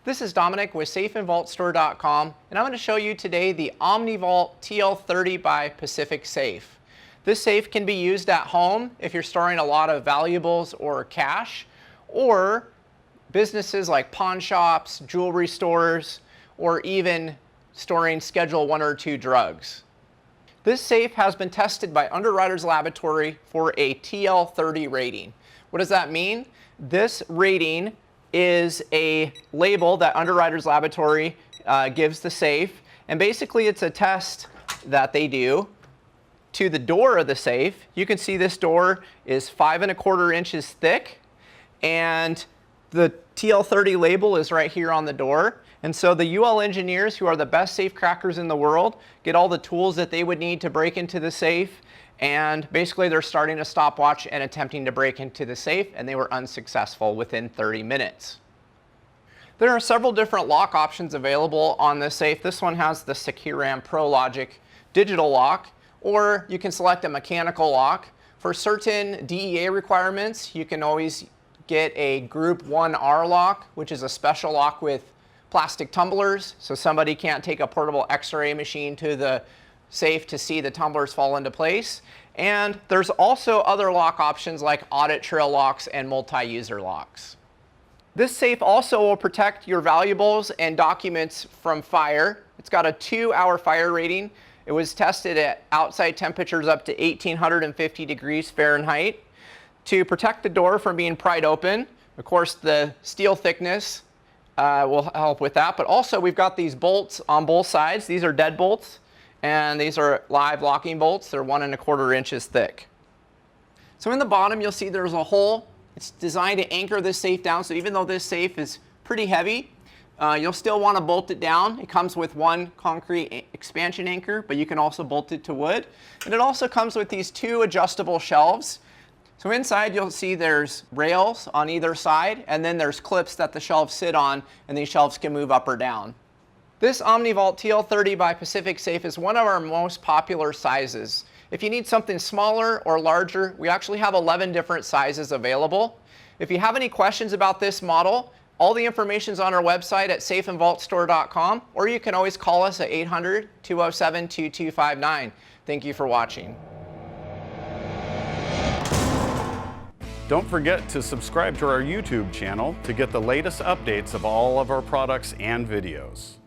This is Dominic with safeandvaultstore.com, and I'm going to show you today the Omni-Vault TL30 by Pacific safe. This safe can be used at home if you're storing a lot of valuables or cash, or businesses like pawn shops, jewelry stores, or even storing Schedule 1 or 2 drugs. This safe has been tested by Underwriters Laboratory for a TL30 rating. What does that mean? This rating is a label that Underwriters Laboratory gives the safe, and basically it's a test that they do to the door of the safe. You can see this door is 5 1/4 inches thick, and the TL30 label is right here on the door. And so the UL engineers, who are the best safe crackers in the world, get all the tools that they would need to break into the safe, and basically they're starting a stopwatch and attempting to break into the safe, and they were unsuccessful within 30 minutes. There are several different lock options available on this safe. This one has the SecuRAM Pro Logic digital lock, or you can select a mechanical lock. For certain DEA requirements, you can always get a Group 1R lock, which is a special lock with plastic tumblers, so somebody can't take a portable X-ray machine to the safe to see the tumblers fall into place. And there's also other lock options like audit trail locks and multi-user locks. This safe also will protect your valuables and documents from fire. It's got a 2-hour fire rating. It was tested at outside temperatures up to 1850 degrees Fahrenheit. To protect the door from being pried open, of course the steel thickness will help with that, but also we've got these bolts on both sides. These are deadbolts, and these are live locking bolts. They're 1 1/4 inches thick. So in the bottom you'll see there's a hole. It's designed to anchor this safe down, so even though this safe is pretty heavy, you'll still want to bolt it down. It comes with one concrete expansion anchor, but you can also bolt it to wood. And it also comes with these 2 adjustable shelves. So inside you'll see there's rails on either side, and then there's clips that the shelves sit on, and these shelves can move up or down. This Omni-Vault TL30 by Pacific safe is one of our most popular sizes. If you need something smaller or larger, we actually have 11 different sizes available. If you have any questions about this model, all the information is on our website at safeandvaultstore.com, or you can always call us at 800-207-2259. Thank you for watching. Don't forget to subscribe to our YouTube channel to get the latest updates of all of our products and videos.